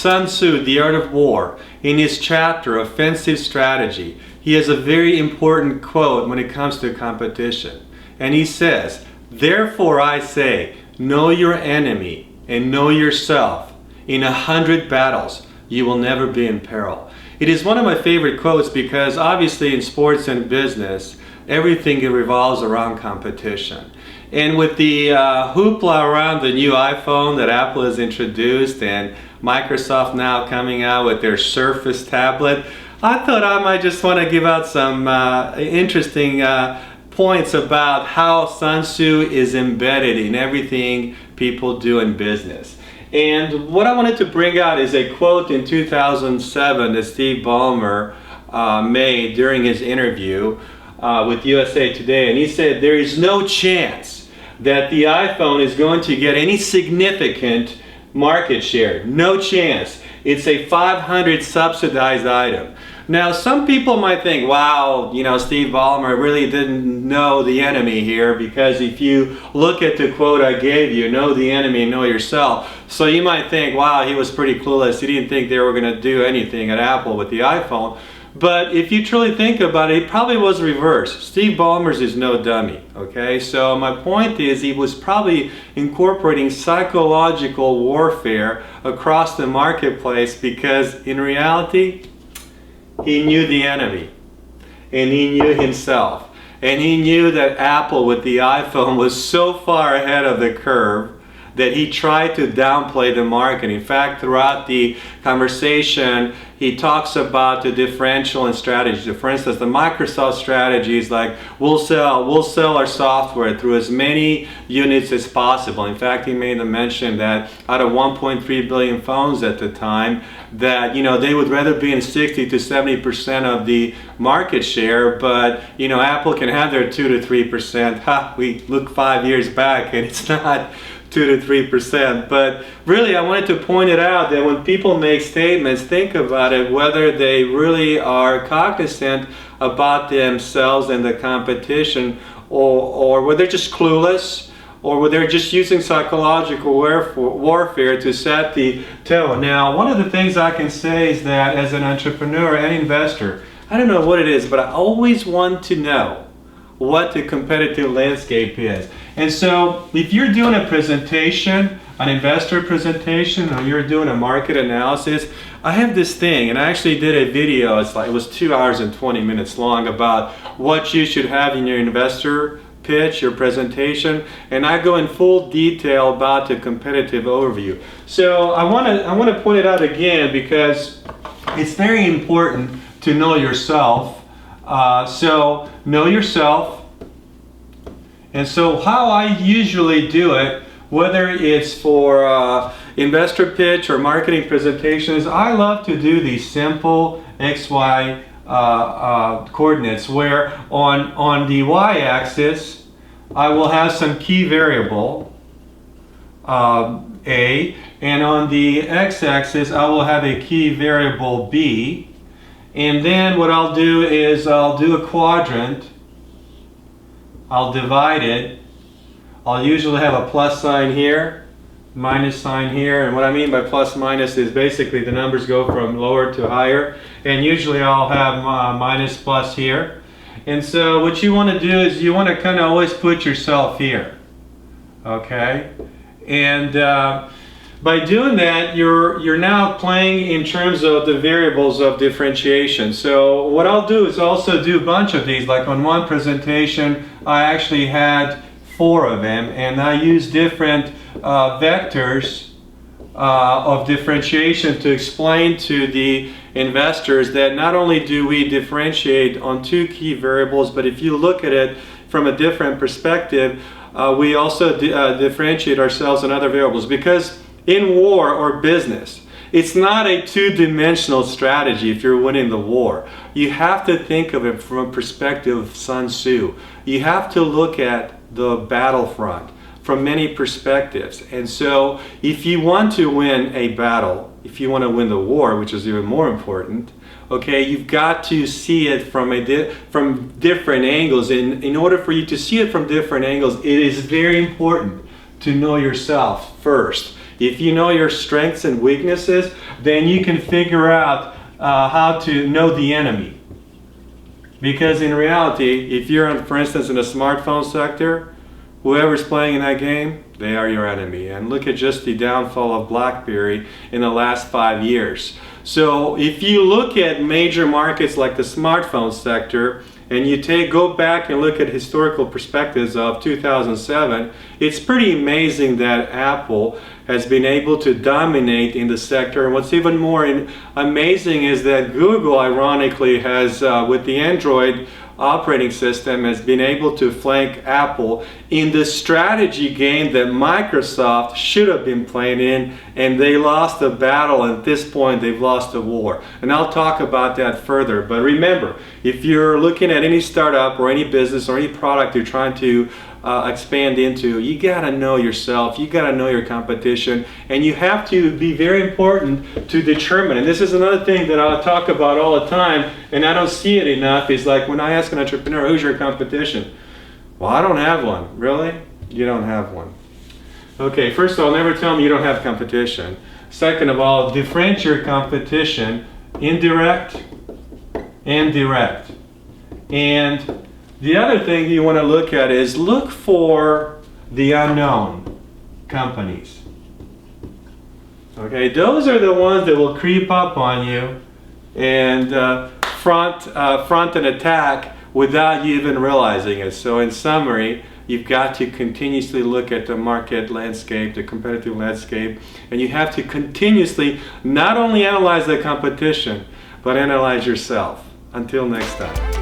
Sun Tzu, The Art of War, in his chapter, Offensive Strategy, he has a very important quote when it comes to competition. And he says, "Therefore I say, know your enemy and know yourself. In 100 battles, you will never be in peril." It is one of my favorite quotes because obviously in sports and business, everything revolves around competition. And with the hoopla around the new iPhone that Apple has introduced and Microsoft now coming out with their Surface tablet, I thought I might just want to give out some interesting points about how Sun Tzu is embedded in everything people do in business. And what I wanted to bring out is a quote in 2007 that Steve Ballmer made during his interview with USA Today. And he said, "There is no chance that the iPhone is going to get any significant market share. No chance. It's a 500 subsidized item." Now, some people might think, wow, Steve Ballmer really didn't know the enemy here, because if you look at the quote I gave you, know the enemy, know yourself. So you might think, wow, he was pretty clueless. He didn't think they were going to do anything at Apple with the iPhone. But if you truly think about it, it probably was reversed. Steve Ballmer's is no dummy, okay? So my point is he was probably incorporating psychological warfare across the marketplace, because in reality, he knew the enemy, and he knew himself, and he knew that Apple with the iPhone was so far ahead of the curve that he tried to downplay the market. In fact, throughout the conversation, he talks about the differential and strategy. For instance, the Microsoft strategy is like, we'll sell our software through as many units as possible. In fact, he made the mention that out of 1.3 billion phones at the time, that they would rather be in 60 to 70% of the market share, but Apple can have their 2 to 3%. We look 5 years back and it's not 2 to 3%. But really, I wanted to point it out that when people make statements, think about it, whether they really are cognizant about themselves and the competition, or whether they're just clueless, or whether they're just using psychological warfare to set the tone. Now, one of the things I can say is that as an entrepreneur and investor, I don't know what it is, but I always want to know what the competitive landscape is. And so if you're doing a presentation, an investor presentation, or you're doing a market analysis, I have this thing, and I actually did a video, it was 2 hours and 20 minutes long, about what you should have in your investor pitch, your presentation, and I go in full detail about the competitive overview. So I want to point it out again, because it's very important to know yourself. So know yourself. And so how I usually do it, whether it's for investor pitch or marketing presentations, I love to do these simple XY coordinates, where on the y-axis I will have some key variable A, and on the x-axis I will have a key variable B. And then what I'll do is I'll do a quadrant, I'll divide it, I'll usually have a plus sign here, minus sign here, and what I mean by plus minus is basically the numbers go from lower to higher, and usually I'll have minus plus here. And so what you want to do is you want to kind of always put yourself here, okay? And by doing that, you're now playing in terms of the variables of differentiation. So what I'll do is also do a bunch of these. Like on one presentation, I actually had 4 of them, and I used different vectors of differentiation to explain to the investors that not only do we differentiate on 2 key variables, but if you look at it from a different perspective, we also differentiate ourselves on other variables. Because in war or business, it's not a 2-dimensional strategy if you're winning the war. You have to think of it from a perspective of Sun Tzu. You have to look at the battlefront from many perspectives. And so if you want to win a battle, if you want to win the war, which is even more important, okay, you've got to see it from different angles. And in order for you to see it from different angles, it is very important to know yourself first. If you know your strengths and weaknesses, then you can figure out how to know the enemy. Because in reality, if you're, for instance, in the smartphone sector, whoever's playing in that game, they are your enemy. And look at just the downfall of BlackBerry in the last 5 years. So if you look at major markets like the smartphone sector, and you go back and look at historical perspectives of 2007, it's pretty amazing that Apple has been able to dominate in the sector. And what's even more amazing is that Google, ironically, has, with the Android operating system, has been able to flank Apple in the strategy game that Microsoft should have been playing in, and they lost the battle. At this point, they've lost the war. And I'll talk about that further. But remember, if you're looking at any startup or any business or any product you're trying to expand into, you gotta know yourself, you gotta know your competition, and you have to be very important to determine. And this is another thing that I'll talk about all the time, and I don't see it enough, is like when I ask an entrepreneur, who's your competition? Well, I don't have one. Really? You don't have one. Okay, first of all, never tell me you don't have competition. Second of all, differentiate your competition, indirect and direct. And the other thing you want to look at is look for the unknown companies. Okay, those are the ones that will creep up on you and front an attack without you even realizing it. So in summary, you've got to continuously look at the market landscape, the competitive landscape, and you have to continuously not only analyze the competition, but analyze yourself. Until next time.